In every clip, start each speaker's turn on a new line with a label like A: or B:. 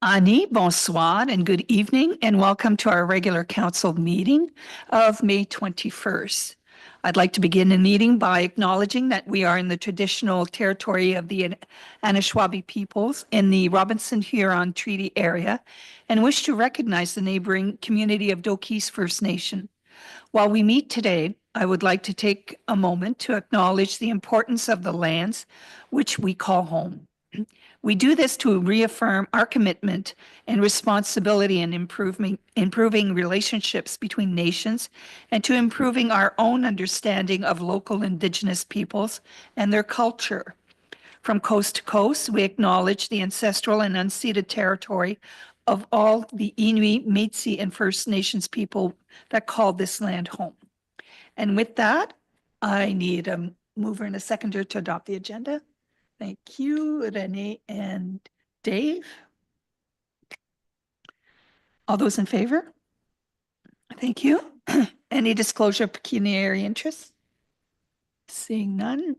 A: Ani, bonsoir, and good evening, and welcome to our regular council meeting of May 21st. I'd like to begin the meeting by acknowledging that we are in the traditional territory of the Anishinaabe peoples in the Robinson-Huron Treaty area and wish to recognize the neighboring community of Dokis First Nation. While we meet today, I would like to take a moment to acknowledge the importance of the lands which we call home. We do this to reaffirm our commitment and responsibility in improving relationships between nations and to improving our own understanding of local Indigenous peoples and their culture. From coast to coast, we acknowledge the ancestral and unceded territory of all the Inuit, Métis, and First Nations people that call this land home. And with that, I need a mover and a seconder to adopt the agenda. Thank you, Renee and Dave. All those in favor? Thank you. Any disclosure of pecuniary interest? Seeing none.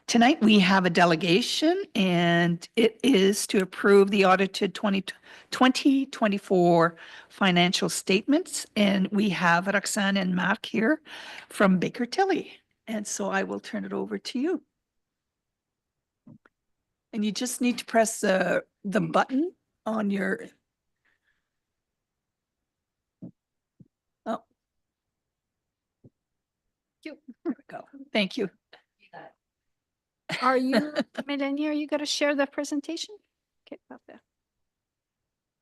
A: Tonight we have a delegation and it is to approve the audited 2024 financial statements. And we have Roxanne and Mark here from Baker Tilly. And so I will turn it over to you. And you just need to press the button on your. Oh. There we go. Thank you.
B: Are you, Melanie, are you going to share the presentation? Okay, about that.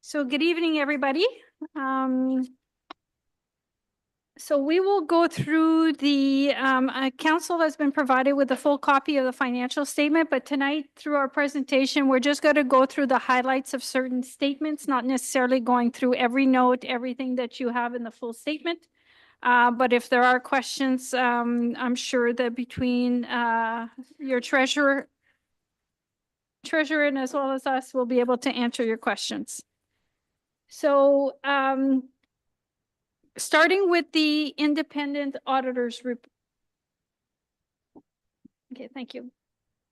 B: So good evening, everybody. So we will go through the council has been provided with a full copy of the financial statement, but tonight through our presentation, we're just going to go through the highlights of certain statements, not necessarily going through every note, everything that you have in the full statement. But if there are questions, I'm sure that between your treasurer and as well as us, we'll be able to answer your questions. So starting with the independent auditors report. Okay, thank you.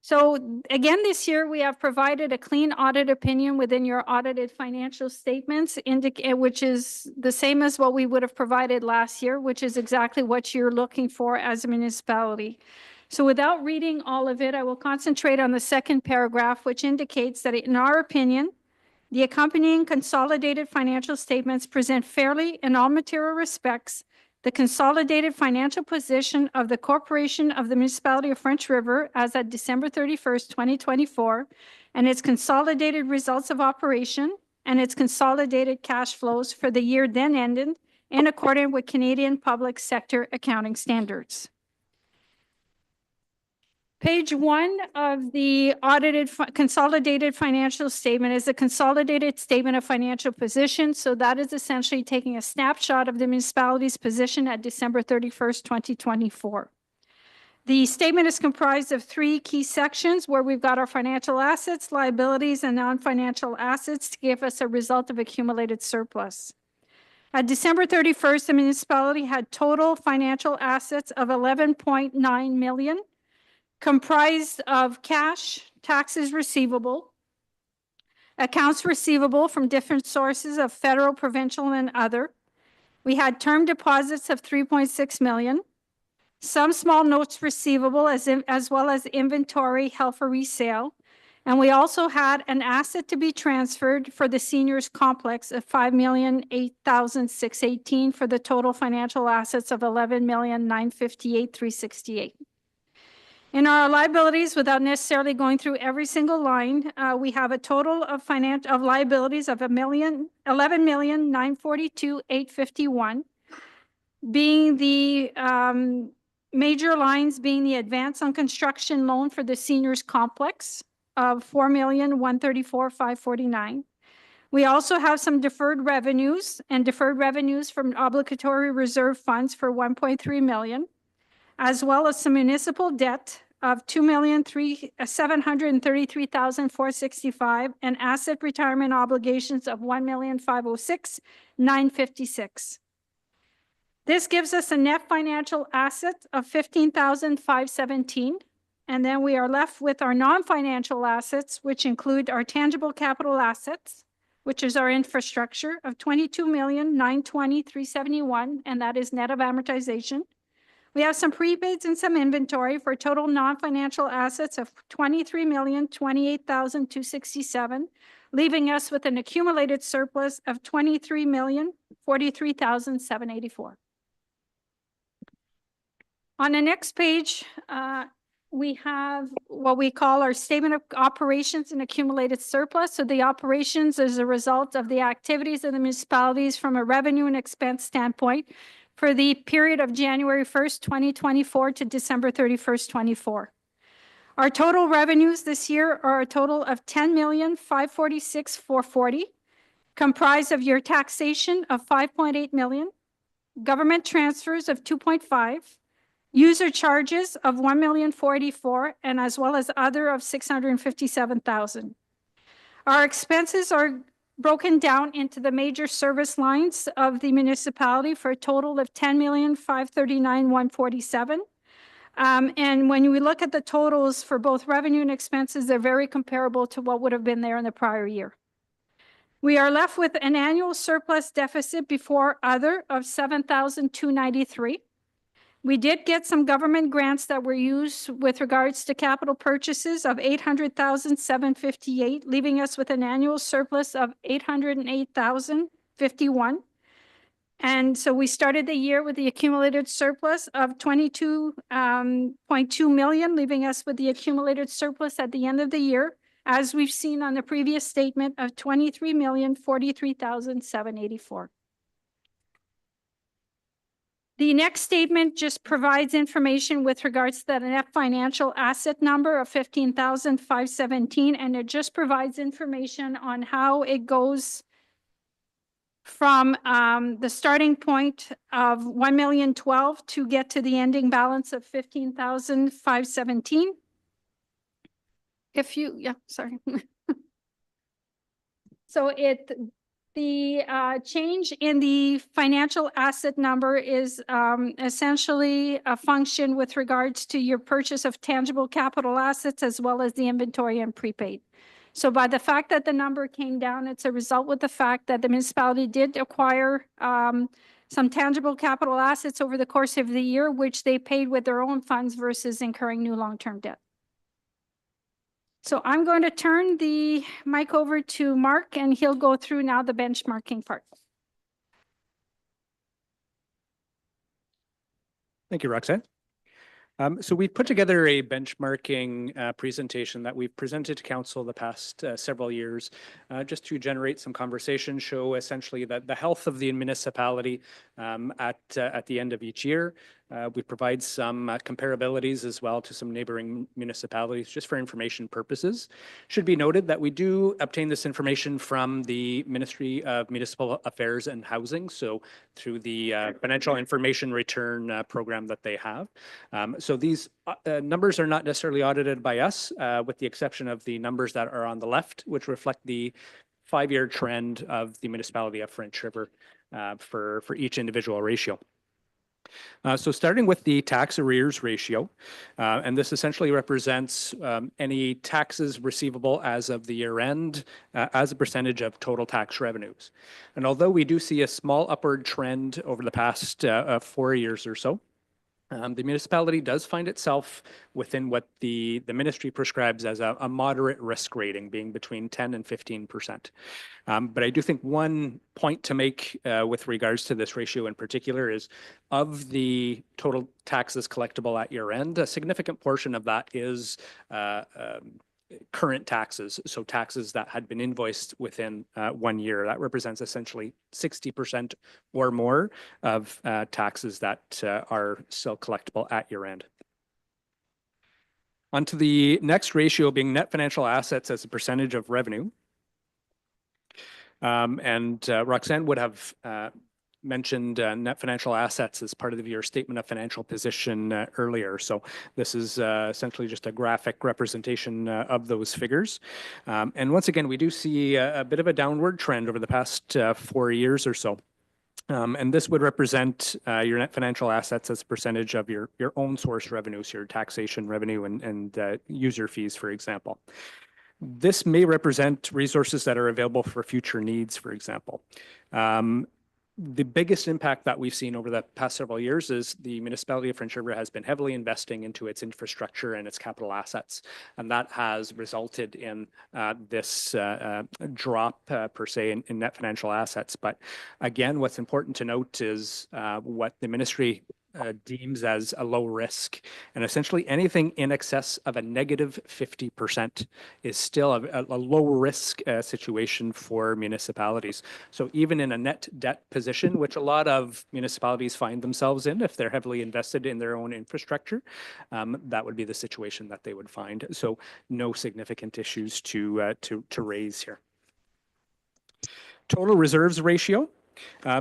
B: So again, this year we have provided a clean audit opinion within your audited financial statements, which is the same as what we would have provided last year, which is exactly what you're looking for as a municipality. So without reading all of it, I will concentrate on the second paragraph, which indicates that in our opinion, the accompanying consolidated financial statements present fairly in all material respects the consolidated financial position of the Corporation of the Municipality of French River as at December 31st, 2024, and its consolidated results of operation and its consolidated cash flows for the year then ended in accordance with Canadian public sector accounting standards. Page 1 of the audited consolidated financial statement is a consolidated statement of financial position. So that is essentially taking a snapshot of the municipality's position at December 31st, 2024. The statement is comprised of 3 key sections where we've got our financial assets, liabilities, and non-financial assets to give us a result of accumulated surplus. At December 31st, the municipality had total financial assets of $11.9 million. Comprised of cash, taxes receivable, accounts receivable from different sources of federal, provincial, and other. We had term deposits of $3.6 million, some small notes receivable as well as inventory held for resale. And we also had an asset to be transferred for the seniors complex of $5,008,618 for the total financial assets of $11,958,368. In our liabilities, without necessarily going through every single line, we have a total of liabilities of $11,942,851, being the major lines being the advance on construction loan for the seniors complex of $4,134,549. We also have some deferred revenues from obligatory reserve funds for $1.3 million. As well as some municipal debt of $2,733,465 and asset retirement obligations of $1,506,956. This gives us a net financial asset of $15,517 And then we are left with our non-financial assets, which include our tangible capital assets, which is our infrastructure of 22,920,371, and that is net of amortization. We have some prepaids and some inventory for total non-financial assets of 23,028,267, leaving us with an accumulated surplus of 23,043,784. On the next page, we have what we call our statement of operations and accumulated surplus. So the operations is a result of the activities of the municipalities from a revenue and expense standpoint for the period of January 1st, 2024 to December 31st, 24. Our total revenues this year are a total of 10,546,440, comprised of your taxation of 5.8 million, government transfers of 2.5, user charges of 1,484,000, and as well as other of 657,000. Our expenses are broken down into the major service lines of the municipality for a total of 10,539,147. And when we look at the totals for both revenue and expenses, they're very comparable to what would have been there in the prior year. We are left with an annual surplus deficit before other of 7,293. We did get some government grants that were used with regards to capital purchases of 800,758, leaving us with an annual surplus of 808,051. And so we started the year with the accumulated surplus of 22.2 million, leaving us with the accumulated surplus at the end of the year, as we've seen on the previous statement, of 23,043,784. The next statement just provides information with regards to that net financial asset number of 15,517, and it just provides information on how it goes from the starting point of 1,012,000 to get to the ending balance of 15,517. So the change in the financial asset number is essentially a function with regards to your purchase of tangible capital assets as well as the inventory and prepaid. So by the fact that the number came down, it's a result with the fact that the municipality did acquire some tangible capital assets over the course of the year, which they paid with their own funds versus incurring new long-term debt. So I'm going to turn the mic over to Mark, and he'll go through now the benchmarking part.
C: Thank you, Roxanne. So we've put together a benchmarking presentation that we've presented to council the past several years, just to generate some conversation, show essentially that the health of the municipality at the end of each year. We provide some comparabilities as well to some neighboring municipalities, just for information purposes. Should be noted that we do obtain this information from the Ministry of Municipal Affairs and Housing, so through the Financial Information Return program that they have. So these numbers are not necessarily audited by us, with the exception of the numbers that are on the left, which reflect the 5-year trend of the municipality of French River for each individual ratio. So starting with the tax arrears ratio, and this essentially represents any taxes receivable as of the year end as a percentage of total tax revenues. And although we do see a small upward trend over the past 4 years or so, the municipality does find itself within what the ministry prescribes as a moderate risk rating, being between 10 and 15%. But I do think one point to make with regards to this ratio in particular is, of the total taxes collectible at year end, a significant portion of that is current taxes, so taxes that had been invoiced within 1 year. That represents essentially 60% or more of taxes that are still collectible at year end. On to the next ratio, being net financial assets as a percentage of revenue. Roxanne would have mentioned net financial assets as part of your statement of financial position earlier. So this is essentially just a graphic representation of those figures. And once again, we do see a bit of a downward trend over the past 4 years or so. And this would represent your net financial assets as a percentage of your own source revenues, your taxation revenue and user fees, for example. This may represent resources that are available for future needs, for example. The biggest impact that we've seen over the past several years is the municipality of French River has been heavily investing into its infrastructure and its capital assets. And that has resulted in this drop per se in net financial assets. But again, what's important to note is what the ministry deems as a low risk, and essentially anything in excess of a negative 50% is still a low risk situation for municipalities. So even in a net debt position, which a lot of municipalities find themselves in if they're heavily invested in their own infrastructure, that would be the situation that they would find. So no significant issues to raise here. Total reserves ratio.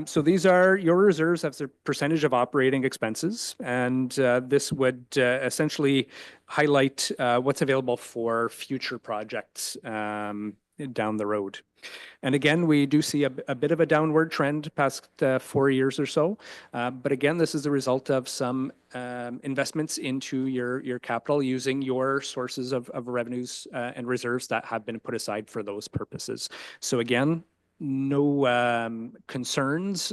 C: So these are your reserves as a percentage of operating expenses, and this would essentially highlight what's available for future projects down the road. And again, we do see a bit of a downward trend past 4 years or so. But again, this is a result of some investments into your capital using your sources of revenues and reserves that have been put aside for those purposes. So again, no concerns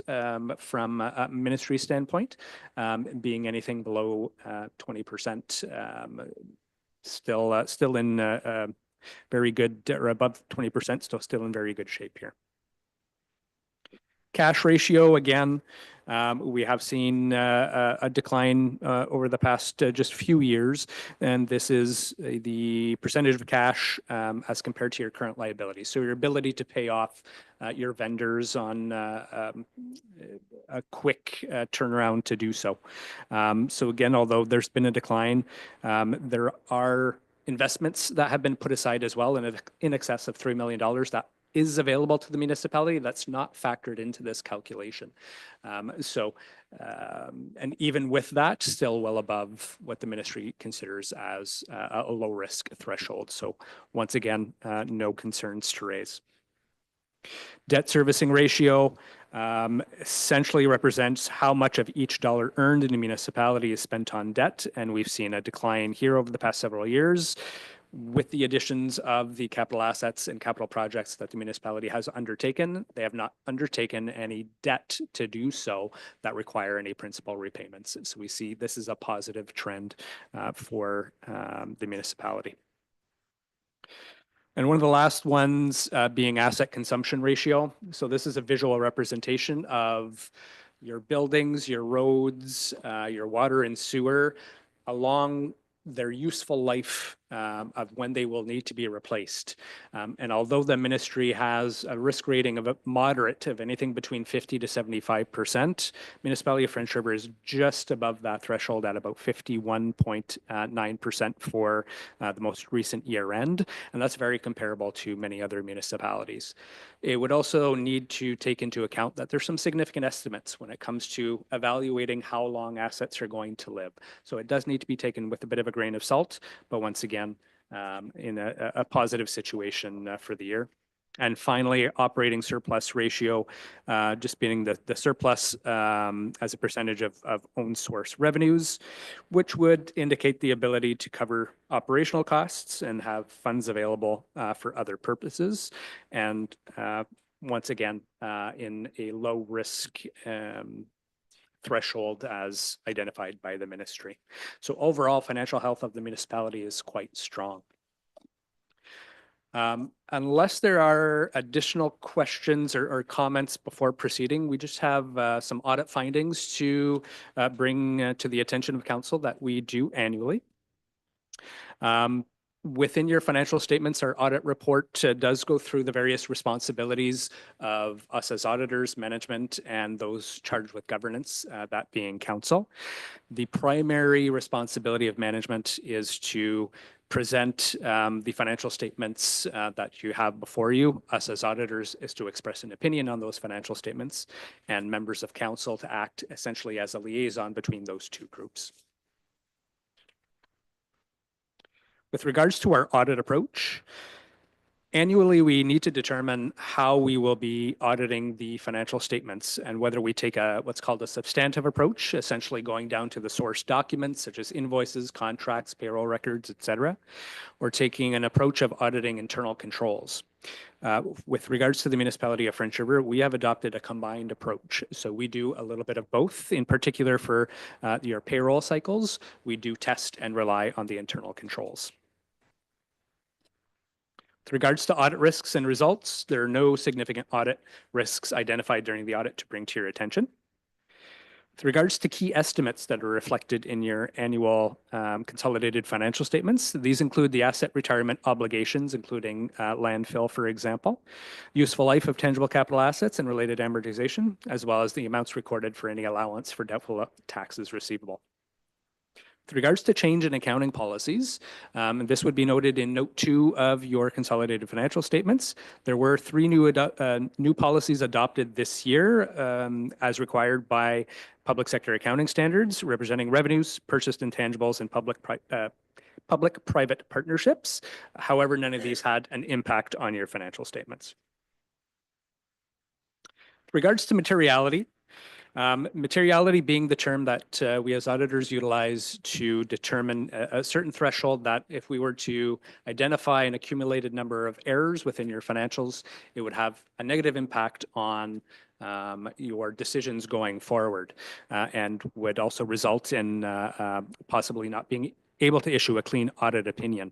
C: from a ministry standpoint, being anything below 20%, still in very good, or above 20%, still in very good shape here. Cash ratio, again, we have seen a decline over the past just few years, and this is the percentage of cash as compared to your current liabilities. So your ability to pay off your vendors on a quick turnaround to do so. So again, although there's been a decline, there are investments that have been put aside as well in excess of $3 million that is available to the municipality that's not factored into this calculation. And even with that, still well above what the ministry considers as a low risk threshold. So once again, no concerns to raise. Debt servicing ratio essentially represents how much of each dollar earned in a municipality is spent on debt. And we've seen a decline here over the past several years. With the additions of the capital assets and capital projects that the municipality has undertaken, they have not undertaken any debt to do so that require any principal repayments. So we see this is a positive trend for the municipality. And one of the last ones being asset consumption ratio. So this is a visual representation of your buildings, your roads, your water and sewer along their useful life of when they will need to be replaced. And although the ministry has a risk rating of a moderate of anything between 50 to 75%, municipality of French River is just above that threshold at about 51.9% for the most recent year end. And that's very comparable to many other municipalities. It would also need to take into account that there's some significant estimates when it comes to evaluating how long assets are going to live. So it does need to be taken with a bit of a grain of salt, but once again, in a positive situation for the year. And finally, operating surplus ratio, just being the surplus as a percentage of own source revenues, which would indicate the ability to cover operational costs and have funds available for other purposes. And once again, in a low risk threshold as identified by the ministry. So overall, financial health of the municipality is quite strong. Unless there are additional questions or comments before proceeding, we just have some audit findings to bring to the attention of council that we do annually. Within your financial statements, our audit report does go through the various responsibilities of us as auditors, management, and those charged with governance, that being council. The primary responsibility of management is to present the financial statements that you have before you. Us as auditors is to express an opinion on those financial statements, and members of council to act essentially as a liaison between those two groups. With regards to our audit approach, Annually, we need to determine how we will be auditing the financial statements and whether we take what's called a substantive approach, essentially going down to the source documents such as invoices, contracts, payroll records, et cetera, or taking an approach of auditing internal controls. With regards to the municipality of French River, we have adopted a combined approach. So we do a little bit of both. In particular, for your payroll cycles, we do test and rely on the internal controls. With regards to audit risks and results, there are no significant audit risks identified during the audit to bring to your attention. With regards to key estimates that are reflected in your annual consolidated financial statements, these include the asset retirement obligations, including landfill, for example, useful life of tangible capital assets and related amortization, as well as the amounts recorded for any allowance for doubtful taxes receivable. With regards to change in accounting policies, this would be noted in note 2 of your consolidated financial statements. There were 3 new policies adopted this year as required by public sector accounting standards, representing revenues, purchased intangibles, and public-private partnerships. However, none of these had an impact on your financial statements. With regards to materiality, materiality being the term that we as auditors utilize to determine a certain threshold that if we were to identify an accumulated number of errors within your financials, it would have a negative impact on your decisions going forward and would also result in possibly not being able to issue a clean audit opinion.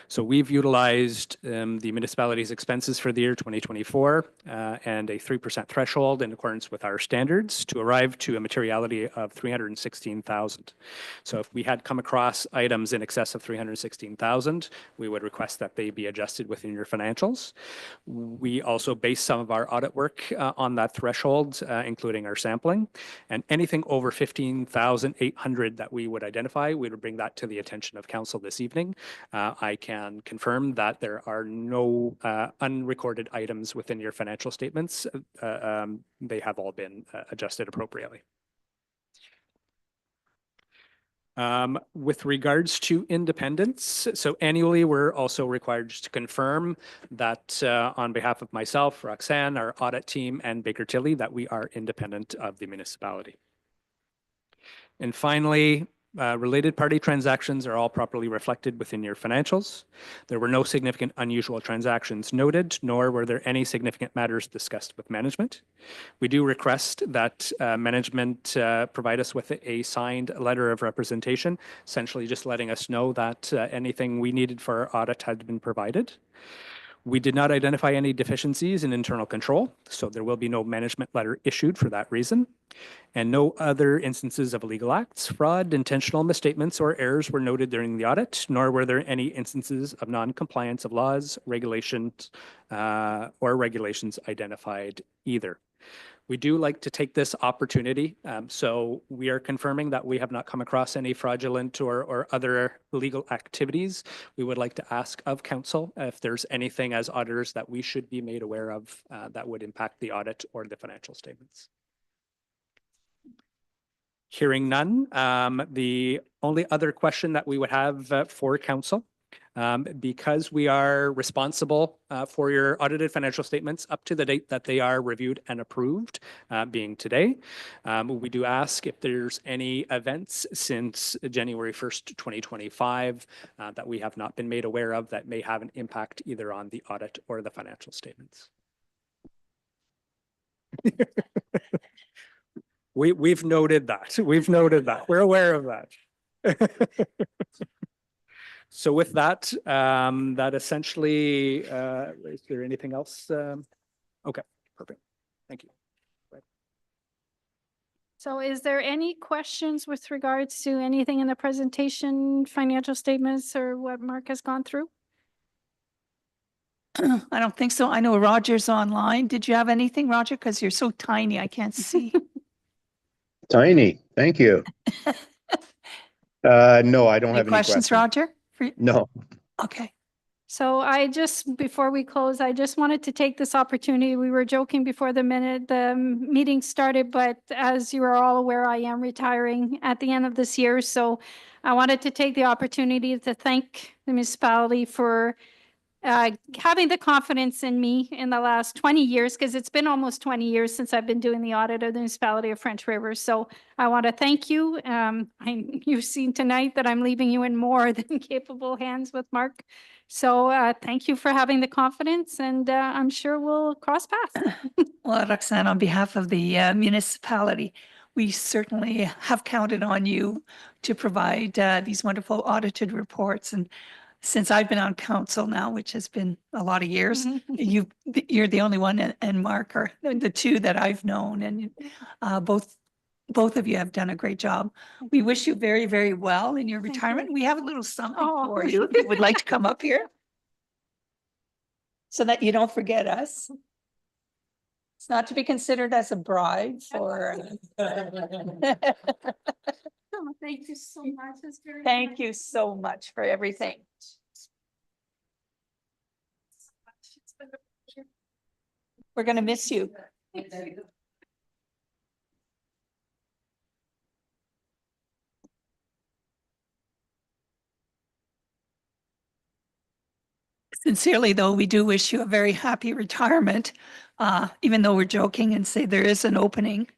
C: So we've utilized the municipality's expenses for the year 2024 and a 3% threshold in accordance with our standards to arrive to a materiality of 316,000. So if we had come across items in excess of 316,000, we would request that they be adjusted within your financials. We also base some of our audit work on that threshold, including our sampling, and anything over 15,800 that we would identify, we would bring that to the attention of council this evening. I can confirm that there are no unrecorded items within your financial statements. They have all been adjusted appropriately. With regards to independence, so annually we're also required to confirm that on behalf of myself, Roxanne, our audit team, and Baker Tilly, that we are independent of the municipality. And finally, related party transactions are all properly reflected within your financials. There were no significant unusual transactions noted, nor were there any significant matters discussed with management. We do request that management provide us with a signed letter of representation, essentially just letting us know that anything we needed for our audit had been provided. We did not identify any deficiencies in internal control, so there will be no management letter issued for that reason. And no other instances of illegal acts, fraud, intentional misstatements, or errors were noted during the audit, nor were there any instances of non-compliance of laws, regulations, or regulations identified either. We do like to take this opportunity. So we are confirming that we have not come across any fraudulent or other illegal activities. We would like to ask of council if there's anything as auditors that we should be made aware of that would impact the audit or the financial statements. Hearing none, the only other question that we would have for council, because we are responsible for your audited financial statements up to the date that they are reviewed and approved, being today. We do ask if there's any events since January 1st, 2025 that we have not been made aware of that may have an impact either on the audit or the financial statements. We've noted that. We've noted that. We're aware of that. So with that, that essentially, is there anything else? Okay, perfect. Thank you.
B: So is there any questions with regards to anything in the presentation, financial statements, or what Mark has gone through?
A: I don't think so. I know Roger's online. Did you have anything, Roger? Because you're so tiny, I can't see.
D: Tiny, thank you. No, I don't have any
A: questions, Roger?
D: No.
A: Okay.
B: So before we close, I just wanted to take this opportunity. We were joking before the meeting started, but as you are all aware, I am retiring at the end of this year. So I wanted to take the opportunity to thank the municipality for having the confidence in me in the last 20 years, because it's been almost 20 years since I've been doing the audit of the municipality of French River. So I want to thank you. You've seen tonight that I'm leaving you in more than capable hands with Mark. So thank you for having the confidence, and I'm sure we'll cross paths.
A: Well, Roxanne, on behalf of the municipality, we certainly have counted on you to provide these wonderful audited reports. And since I've been on council now, which has been a lot of years, you're the only one, and Mark are the two that I've known, and both of you have done a great job. We wish you very, very well in your
B: Thank you.
A: retirement. We have a little something
B: Oh.
A: for you. If you would like to come up here so that you don't forget us. It's not to be considered as a bribe for.
B: Thank you so much. It's very
A: Thank
B: nice.
A: you so much for everything. We're going to miss you. Sincerely, though, we do wish you a very happy retirement, even though we're joking and say there is an opening,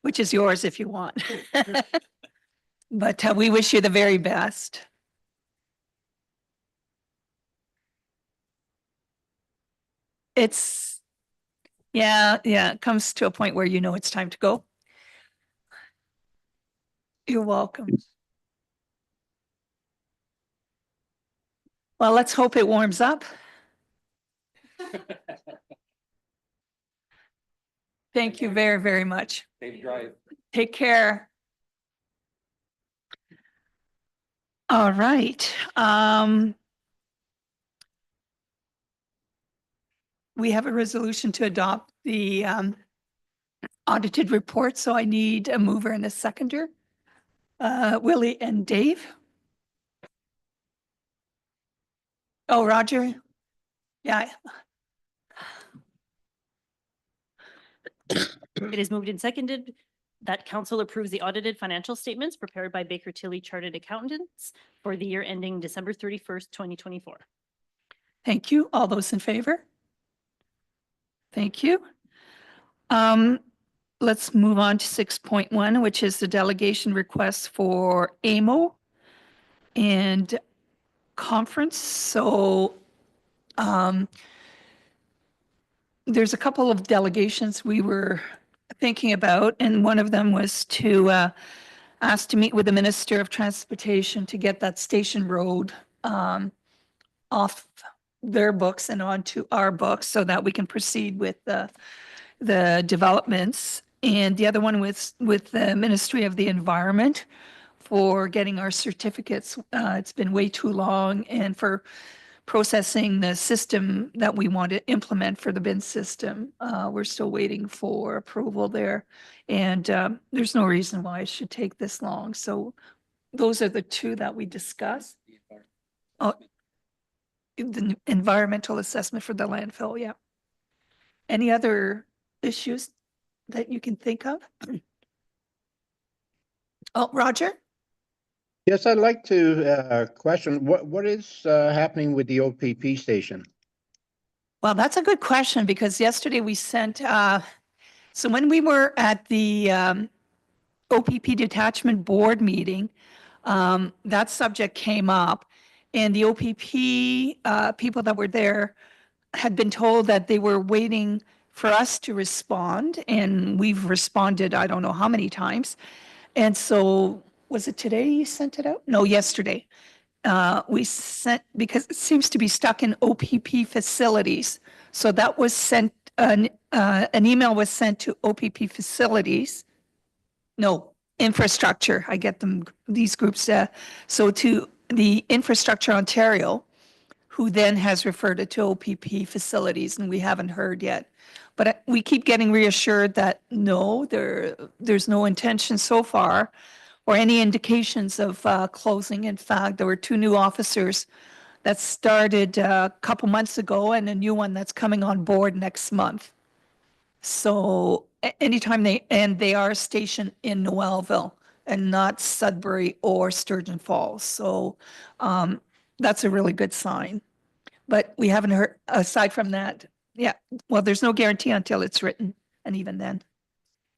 A: which is yours if you want. But we wish you the very best. It's, yeah, it comes to a point where you know it's time to go. You're welcome. Well, let's hope it warms up. Thank you very, very much.
C: Safe drive.
A: Take care. All right. We have a resolution to adopt the audited report, so I need a mover and a seconder. Willie and Dave. Oh, Roger. Yeah.
E: It is moved and seconded that council approves the audited financial statements prepared by Baker Tilly Chartered Accountants for the year ending December 31st, 2024.
A: Thank you. All those in favor? Thank you. Let's move on to 6.1, which is the delegation request for AMO and conference. So there's a couple of delegations we were thinking about, and one of them was to ask to meet with the Minister of Transportation to get that Station Road off their books and onto our books so that we can proceed with the developments. And the other one was with the Ministry of the Environment for getting our certificates. It's been way too long, and for processing the system that we want to implement for the bin system. We're still waiting for approval there, and there's no reason why it should take this long. So those are the two that we discussed. Oh, the environmental assessment for the landfill, yeah. Any other issues that you can think of? Oh, Roger?
D: Yes, I'd like to question what is happening with the OPP station?
A: Well, that's a good question, because yesterday we sent, so when we were at the OPP Detachment Board meeting, that subject came up, and the OPP people that were there had been told that they were waiting for us to respond, and we've responded, I don't know how many times. And so, was it today you sent it out? No, yesterday. We sent, because it seems to be stuck in OPP facilities. So that was sent, an email was sent to OPP facilities. No, infrastructure. I get them, these groups. So to the Infrastructure Ontario, who then has referred it to OPP facilities, and we haven't heard yet. But we keep getting reassured that no, there's no intention so far, or any indications of closing. In fact, there were 2 new officers that started a couple months ago, and a new one that's coming on board next month. So anytime they are stationed in Noelville and not Sudbury or Sturgeon Falls. So that's a really good sign. But we haven't heard, aside from that, yeah, well, there's no guarantee until it's written, and even then.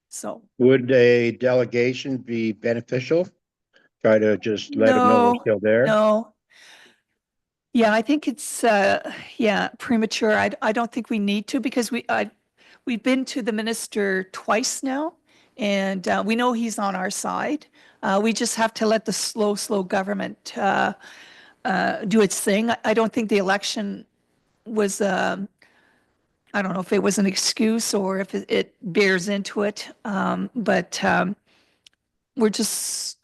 A: So,
D: Would a delegation be beneficial? Try to just let them know we're
A: no,
D: still there?
A: no. Yeah, I think it's, yeah, premature. I don't think we need to because we've been to the minister twice now, and we know he's on our side. We just have to let the slow government do its thing. I don't think the election was, I don't know if it was an excuse or if it bears into it. But we're just,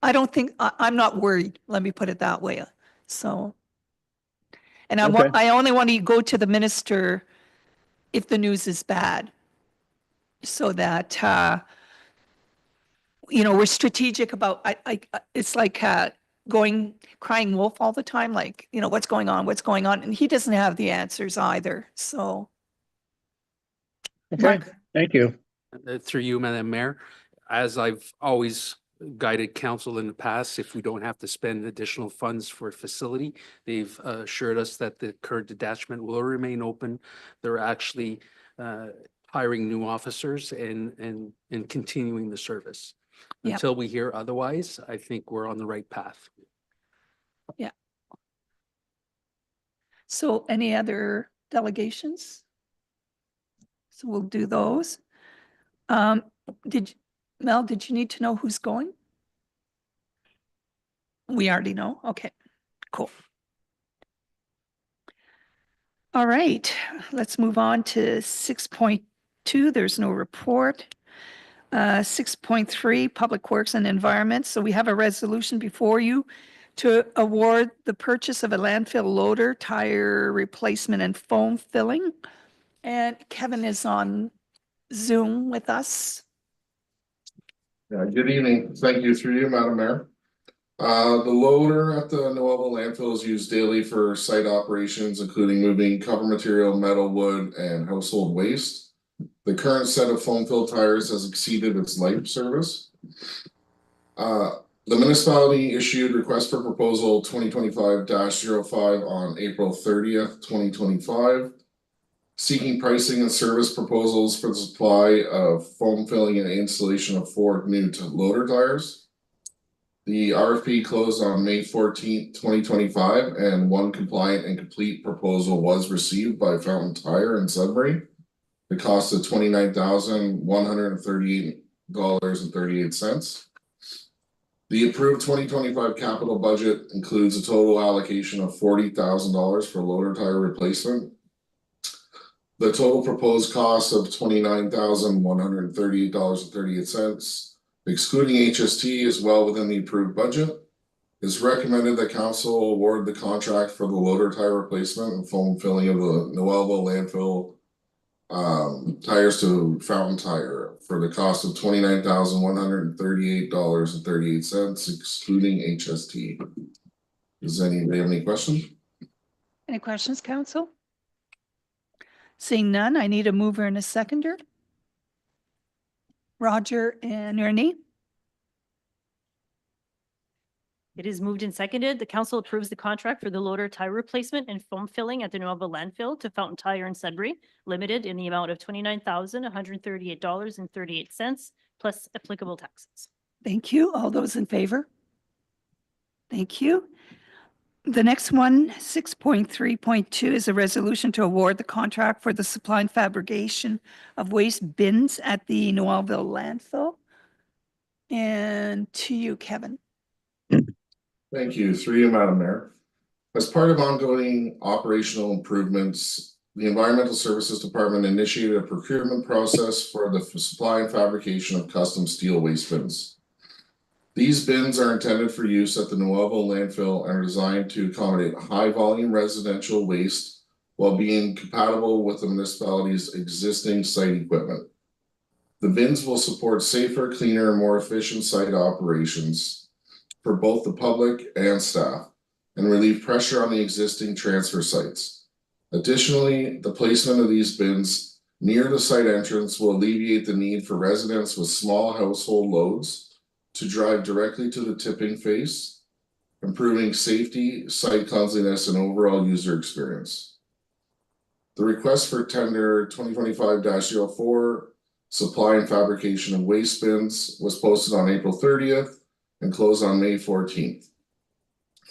A: I don't think, I'm not worried. Let me put it that way. So, and
D: Okay.
A: I only want to go to the minister if the news is bad, so that, we're strategic about, it's like crying wolf all the time, like, what's going on? And he doesn't have the answers either. So,
D: Okay,
A: Mark,
D: thank you.
F: Through you, Madam Mayor, as I've always guided council in the past, if we don't have to spend additional funds for a facility, they've assured us that the current detachment will remain open. They're actually hiring new officers and continuing the service.
A: Yep.
F: Until we hear otherwise, I think we're on the right path.
A: so any other delegations? So we'll do those. Mel, did you need to know who's going? We already know. Okay, cool. All right, let's move on to 6.2. There's no report. 6.3, Public Works and Environment. So we have a resolution before you to award the purchase of a landfill loader, tire replacement, and foam filling. And Kevin is on Zoom with us.
G: Good evening. Thank you through you, Madam Mayor. The loader at the Nuevo landfill is used daily for site operations, including moving cover material, metal, wood, and household waste. The current set of foam fill tires has exceeded its life service. The municipality issued request for proposal 2025-05 on April 30th, 2025. Seeking pricing and service proposals for the supply of foam filling and installation of 4 new loader tires. The RFP closed on May 14th, 2025, and one compliant and complete proposal was received by Fountain Tire in Sudbury. The cost of $29,138.38. The approved 2025 capital budget includes a total allocation of $40,000 for loader tire replacement. The total proposed cost of $29,138.38, excluding HST, is well within the approved budget. It's recommended that council award the contract for the loader tire replacement and foam filling of the Nuevo landfill tires to Fountain Tire for the cost of $29,138.38, excluding HST. Does anybody have any questions?
A: Any questions, council? Seeing none, I need a mover and a seconder. Roger and Ernie.
E: It is moved and seconded. The council approves the contract for the loader tire replacement and foam filling at the Nuevo landfill to Fountain Tire in Sudbury, limited in the amount of $29,138.38 plus applicable taxes.
A: Thank you. All those in favor? Thank you. The next one, 6.3.2, is a resolution to award the contract for the supply and fabrication of waste bins at the Noelville landfill. And to you, Kevin.
G: Thank you. Through you, Madam Mayor. As part of ongoing operational improvements, the Environmental Services Department initiated a procurement process for the supply and fabrication of custom steel waste bins. These bins are intended for use at the Nuevo landfill and are designed to accommodate high volume residential waste while being compatible with the municipality's existing site equipment. The bins will support safer, cleaner, and more efficient site operations for both the public and staff and relieve pressure on the existing transfer sites. Additionally, the placement of these bins near the site entrance will alleviate the need for residents with small household loads to drive directly to the tipping face improving safety, site cleanliness, and overall user experience. The request for tender 2025-04, supply and fabrication of waste bins, was posted on April 30th and closed on May 14th.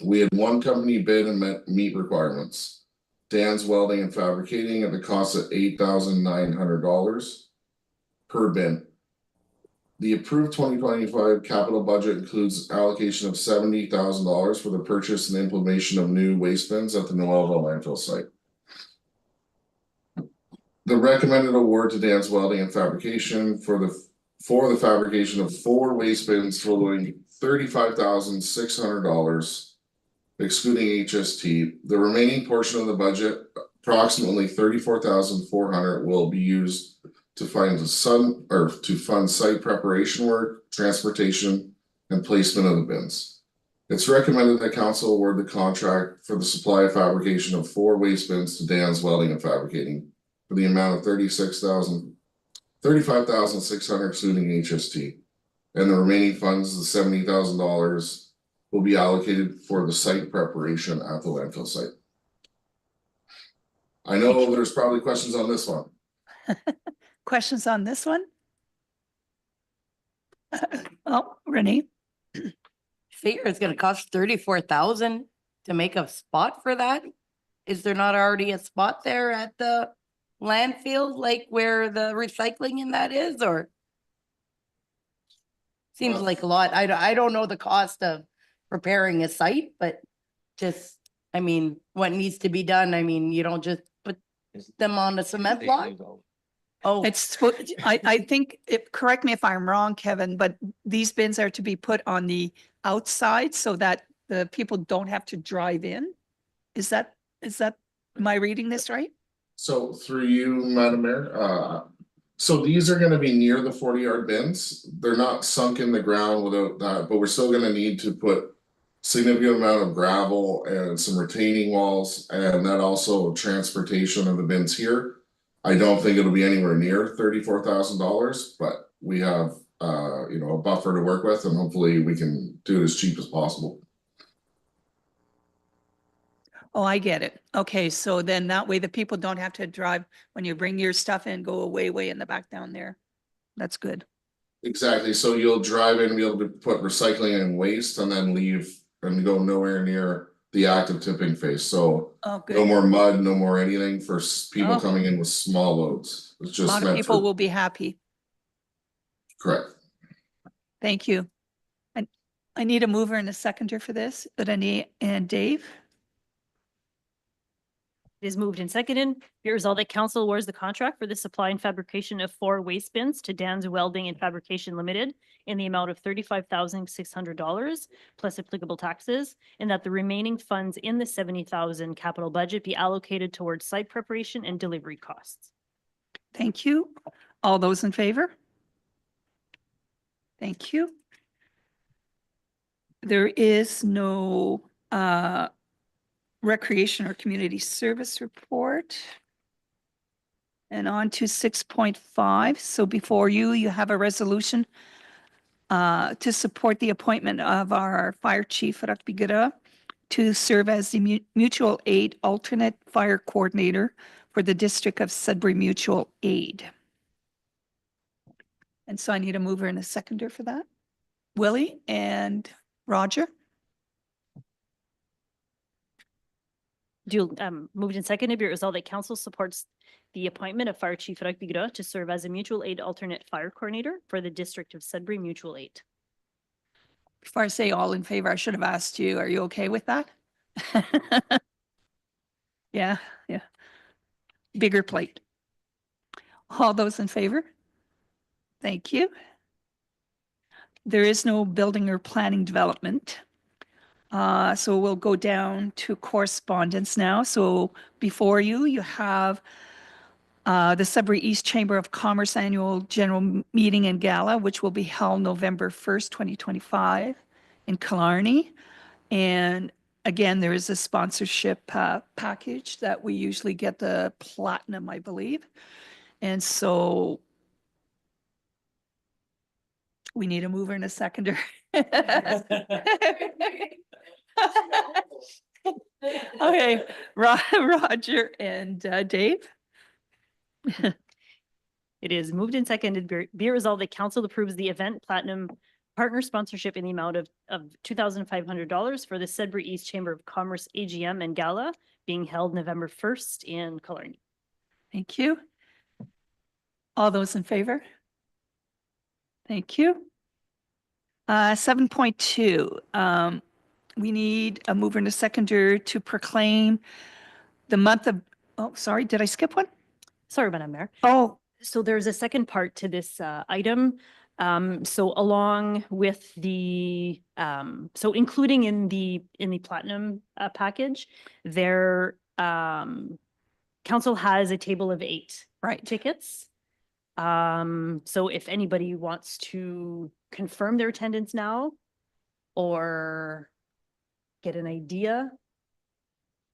G: We had one company bid and meet requirements. Dan's Welding and Fabricating at the cost of $8,900 per bin. The approved 2025 capital budget includes allocation of $70,000 for the purchase and implementation of new waste bins at the Noelville landfill site. The recommended award to Dan's Welding and Fabrication for the fabrication of 4 waste bins totaling $35,600, excluding HST. The remaining portion of the budget, approximately $34,400, will be used to fund site preparation work, transportation, and placement of the bins. It's recommended that council award the contract for the supply of fabrication of 4 waste bins to Dan's Welding and Fabricating for the amount of $35,600, excluding HST. And the remaining funds, the $70,000, will be allocated for the site preparation at the landfill site. I know there's probably questions on this one.
A: Questions on this one? Oh, Renee?
H: Figure it's gonna cost 34,000 to make a spot for that? Is there not already a spot there at the landfill, like where the recycling in that is, or? Seems like a lot. I don't know the cost of preparing a site, but just, I mean, what needs to be done? I mean, you don't just put them on a cement block? Oh,
A: I think, correct me if I'm wrong, Kevin, but these bins are to be put on the outside so that the people don't have to drive in? Is that, am I reading this right?
G: So through you, Madam Mayor, so these are gonna be near the 40-yard bins. They're not sunk in the ground without that, but we're still gonna need to put significant amount of gravel and some retaining walls, and that also transportation of the bins here. I don't think it'll be anywhere near $34,000, but we have a buffer to work with, and hopefully we can do it as cheap as possible.
A: Oh, I get it. Okay, so then that way the people don't have to drive when you bring your stuff in, go way in the back down there. That's good.
G: Exactly. So you'll drive in and be able to put recycling and waste and then leave and go nowhere near the active tipping phase. So
A: Oh, good.
G: no more mud, no more anything for people
A: Oh.
G: coming in with small loads. It's
A: A
G: just
A: lot of
G: meant
A: people
G: for,
A: will be happy.
G: correct.
A: Thank you. And I need a mover and a seconder for this, but and Dave?
E: It is moved and seconded. Be it resolved that council awards the contract for the supply and fabrication of 4 waste bins to Dan's Welding and Fabrication Limited in the amount of $35,600 plus applicable taxes, and that the remaining funds in the $70,000 capital budget be allocated towards site preparation and delivery costs.
A: Thank you. All those in favor? Thank you. There is no recreation or community service report. And on to 6.5. So before you have a resolution to support the appointment of our fire chief, Rakbigura, to serve as the mutual aid alternate fire coordinator for the district of Sudbury Mutual Aid. And so I need a mover and a seconder for that. Willie and Roger.
E: Moved and seconded. Be it resolved that council supports the appointment of Fire Chief Rakbigura to serve as a mutual aid alternate fire coordinator for the district of Sudbury Mutual Aid.
A: Before I say all in favor, I should have asked you, are you okay with that? Yeah. Bigger plate. All those in favor? Thank you. There is no building or planning development. So we'll go down to correspondence now. So before you have the Sudbury East Chamber of Commerce Annual General Meeting and Gala, which will be held November 1st, 2025 in Killarney. And again, there is a sponsorship package that we usually get the platinum, I believe. And so we need a mover and a seconder. Okay, Roger and Dave?
E: It is moved and seconded, be it resolved that council approves the event platinum partner sponsorship in the amount of $2,500 for the Sudbury East Chamber of Commerce AGM and Gala being held November 1st in Killarney.
A: Thank you. All those in favor? Thank you. 7.2, we need a mover and a seconder to proclaim the month of, oh, sorry, did I skip one?
E: Sorry, Madam Mayor.
A: Oh,
E: So there's a second part to this item. So along with the, so including in the platinum package, their council has a table of 8
A: right.
E: tickets. So if anybody wants to confirm their attendance now or get an idea.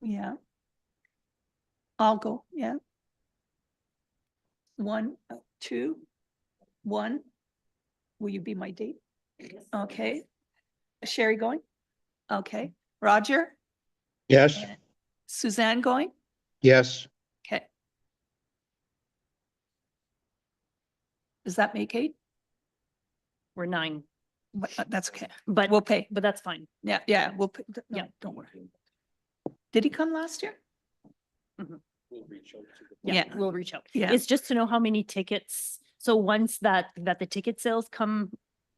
A: Yeah. I'll go, yeah. 1, 2, 1. Will you be my date? Okay. Sherry going? Okay. Roger?
D: Yes,
A: Suzanne going?
D: yes,
A: Okay. Does that make 8?
E: We're 9,
A: That's okay.
E: but
A: We'll pay.
E: but that's fine.
A: Yeah, yeah, we'll pay. No,
E: Yeah.
A: don't worry. Did he come last year? Yeah.
E: We'll reach out.
A: Yeah.
E: It's just to know how many tickets. So once that the ticket sales come,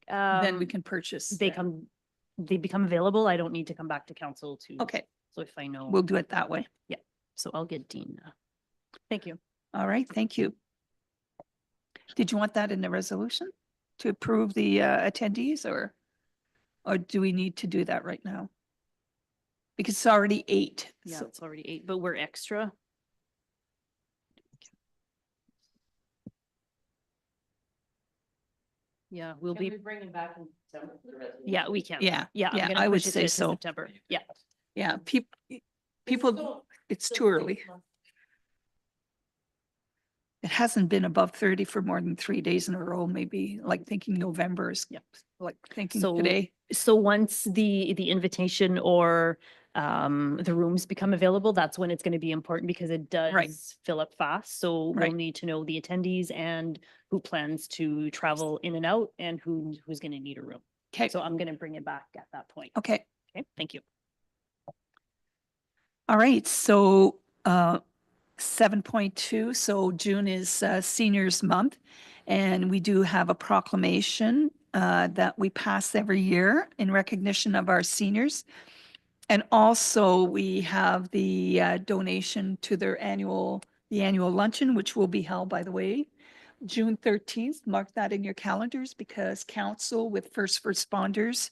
A: Then we can purchase.
E: they become available. I don't need to come back to council to.
A: Okay,
E: So if I know,
A: we'll do it that way.
E: so I'll get Dean. Thank you.
A: All right, thank you. Did you want that in the resolution to approve the attendees or do we need to do that right now? Because it's already 8.
E: Yeah,
A: so-
E: it's already 8, but we're extra. Yeah, we'll be,
H: bringing back in December?
E: yeah, we can.
A: Yeah,
E: Yeah. I'm
A: yeah,
E: gonna
A: I would
E: push it
A: say
E: to
A: so.
E: September. Yeah.
A: Yeah, people, it's too early. It hasn't been above 30 for more than 3 days in a row, maybe like thinking November is like thinking
E: So-
A: today.
E: So once the invitation or the rooms become available, that's when it's going to be important because it does fill up fast. So we'll
A: Right.
E: need to know the attendees and who plans to travel in and out and who's going to need a room.
A: Okay,
E: So I'm going to bring it back at that point.
A: okay.
E: Okay, thank you.
A: All right, so 7.2, so June is Seniors Month, and we do have a proclamation that we pass every year in recognition of our seniors. And also we have the donation to their annual luncheon, which will be held, by the way, June 13th. Mark that in your calendars because council with first responders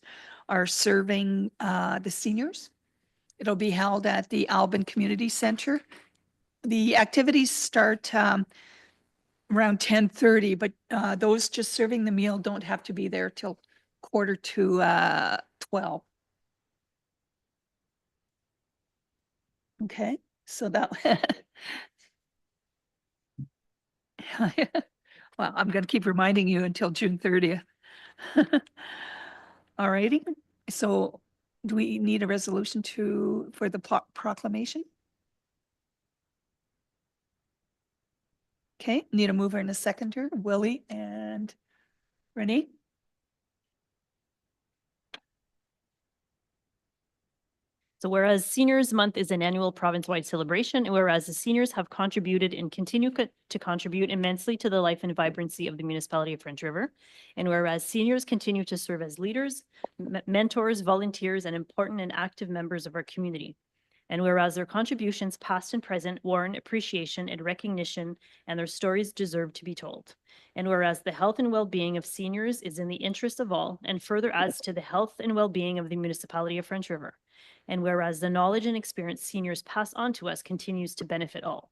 A: are serving the seniors. It'll be held at the Albin Community Center. The activities start around 10:30, but those just serving the meal don't have to be there till 11:45. Okay, so that. Well, I'm going to keep reminding you until June 30th. All righty, so do we need a resolution for the proclamation? Okay, need a mover and a seconder, Willie and Renee.
E: So whereas Seniors Month is an annual province-wide celebration, and whereas the seniors have contributed and continue to contribute immensely to the life and vibrancy of the municipality of French River, and whereas seniors continue to serve as leaders, mentors, volunteers, and important and active members of our community. And whereas their contributions past and present warrant appreciation and recognition, and their stories deserve to be told. And whereas the health and well-being of seniors is in the interest of all, and further adds to the health and well-being of the municipality of French River. And whereas the knowledge and experience seniors pass on to us continues to benefit all.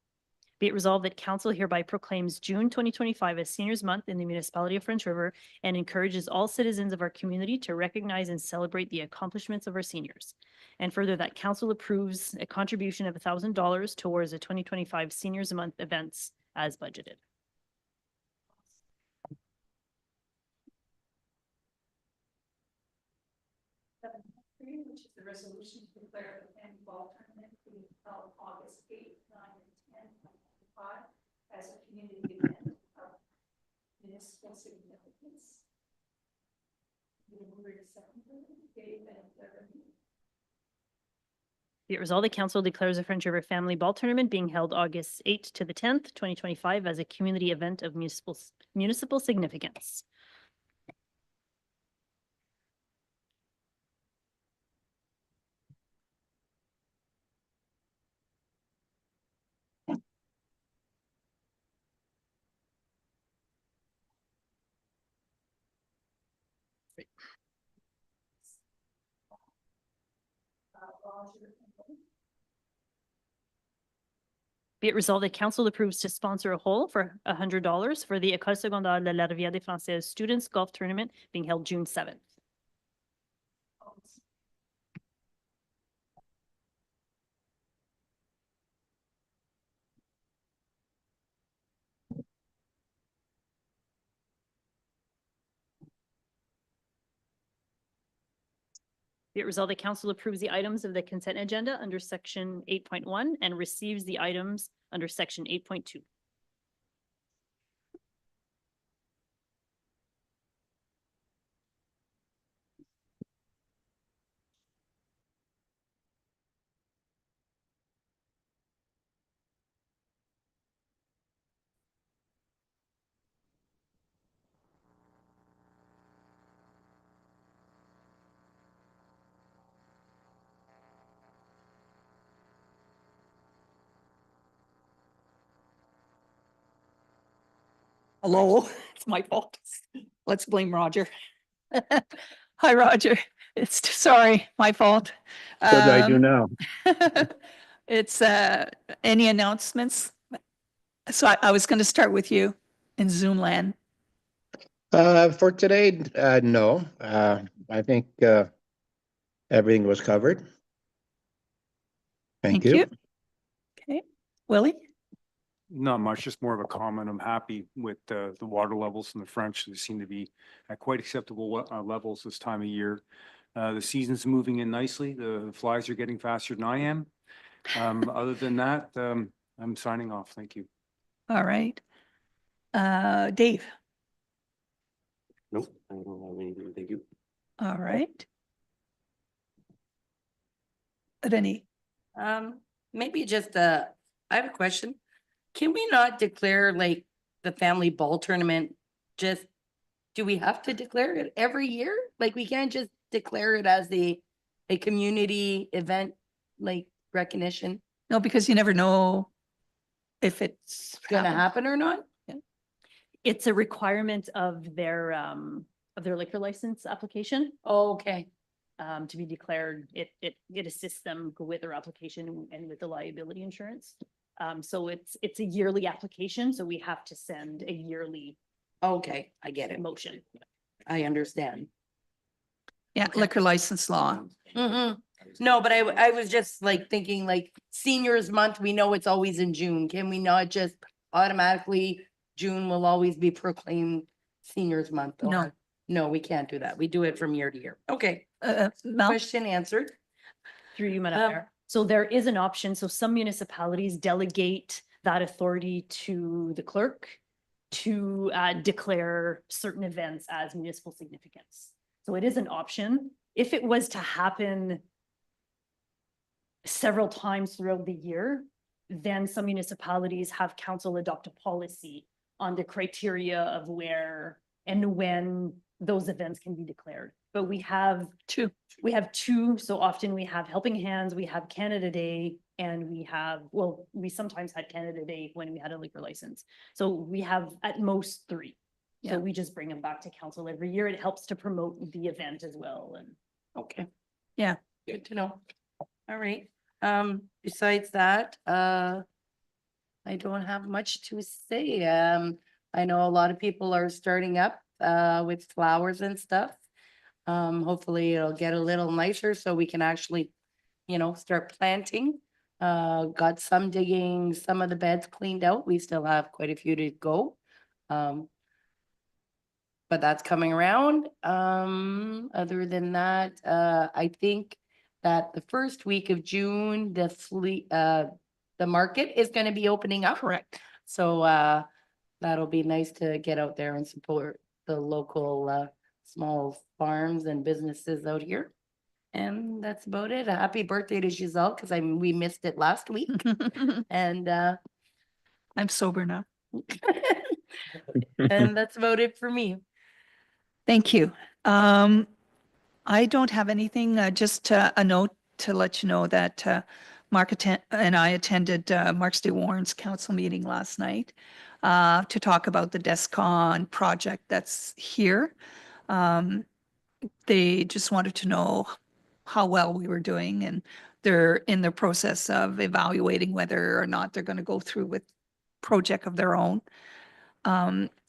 E: Be it resolved that council hereby proclaims June 2025 as Seniors Month in the municipality of French River and encourages all citizens of our community to recognize and celebrate the accomplishments of our seniors. And further, that council approves a contribution of $1,000 towards the 2025 Seniors Month events as budgeted.
B: which is the resolution to declare the family ball tournament being held August 8th, 9, and 10, 2025 as a community event of municipal significance. Dave and Beverly.
E: Be it resolved, the council declares the French River Family Ball Tournament being held August 8th to the 10th, 2025 as a community event of municipal significance. Be it resolved that council approves to sponsor a hole for $100 for the École secondaire de la Rivière des Françaises Students Golf Tournament being held June 7th. Be it resolved that council approves the items of the consent agenda under section 8.1 and receives the items under section 8.2.
A: Hello, it's my fault. Let's blame Roger. Hi, Roger. Sorry, my fault.
D: What do I do
A: Um,
D: now?
A: It's any announcements? So I was going to start with you in Zoom land.
D: For today, no. I think everything was covered. Thank you.
A: Okay, Willie?
I: Not much, just more of a comment. I'm happy with the water levels in the French. They seem to be at quite acceptable levels this time of year. The season's moving in nicely. The flies are getting faster than I am. Other than that, I'm signing off. Thank you.
A: All right. Dave?
F: Nope, I don't have anything. Thank you.
A: All right. Renee?
H: Maybe just, I have a question. Can we not declare like the family ball tournament? Just, do we have to declare it every year? Like, we can't just declare it as a community event, like recognition
A: No, because you never know if it's
H: gonna
A: happened.
H: happen or not?
E: It's a requirement of their liquor license application.
H: Oh, okay.
E: To be declared, it assists them with their application and with the liability insurance. So it's a yearly application, so we have to send a yearly
H: Okay, I get it.
E: motion.
H: I understand.
A: Yeah, liquor license law.
H: No, but I was just like thinking like seniors month, we know it's always in June. Can we not just automatically, June will always be proclaimed seniors month?
A: No.
H: or- No, we can't do that. We do it from year to year. Okay,
A: Mel?
H: question answered.
E: Through you, Madam
H: Um,
E: Mayor. So there is an option. So some municipalities delegate that authority to the clerk to declare certain events as municipal significance. So it is an option. If it was to happen several times throughout the year, then some municipalities have council adopt a policy on the criteria of where and when those events can be declared. But we have two, so often we have Helping Hands, we have Canada Day, and we have, well, we sometimes had Canada Day when we had a liquor license. So we have at most three.
A: Yeah.
E: So we just bring them back to council every year. It helps to promote the event as well. And
H: Okay.
A: Yeah.
H: Good to know. All right. Besides that, I don't have much to say. I know a lot of people are starting up, with flowers and stuff. Hopefully it'll get a little nicer so we can actually, start planting. Got some digging, some of the beds cleaned out. We still have quite a few to go. But that's coming around. Other than that, I think that the first week of June, the market is gonna be opening up.
A: Correct.
H: So, that'll be nice to get out there and support the local, small farms and businesses out here. And that's about it. A happy birthday to Giselle, because we missed it last week. And,
A: I'm sober now.
H: and that's about it for me.
A: Thank you. I don't have anything, just a note to let you know that Mark and I attended Mark State Warren's council meeting last night to talk about the DESCON project that's here. They just wanted to know how well we were doing, and they're in the process of evaluating whether or not they're going to go through with project of their own.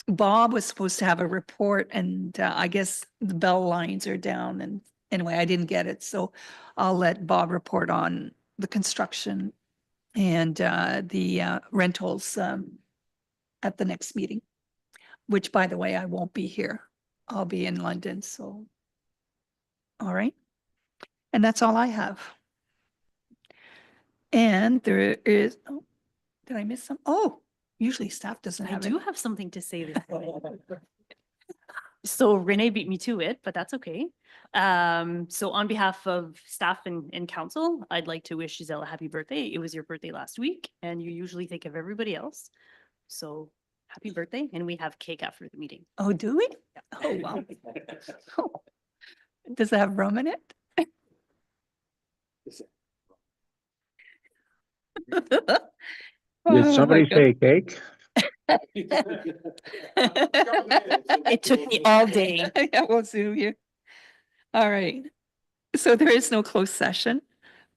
A: Bob was supposed to have a report, and I guess the bell lines are down, and anyway, I didn't get it. So I'll let Bob report on the construction and the rentals at the next meeting, which, by the way, I won't be here. I'll be in London, so. All right. And that's all I have. And there is, oh, did I miss some? Oh, usually staff doesn't
E: I
A: have
E: do
A: it.
E: have something to say this morning. So Renee beat me to it, but that's okay. So on behalf of staff and council, I'd like to wish Giselle a happy birthday. It was your birthday last week, and you usually think of everybody else. So happy birthday, and we have cake after the meeting.
A: Oh, do we? Oh, wow. Oh. Does it have rum in it?
D: Did somebody say cake?
E: It took me all day.
A: Yeah, we'll zoom you. All right. So there is no closed session.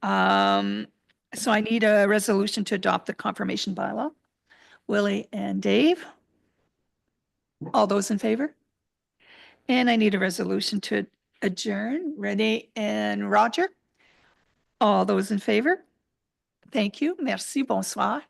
A: So I need a resolution to adopt the confirmation bylaw. Willie and Dave. All those in favor? And I need a resolution to adjourn. Renee and Roger. All those in favor? Thank you. Merci. Bonsoir.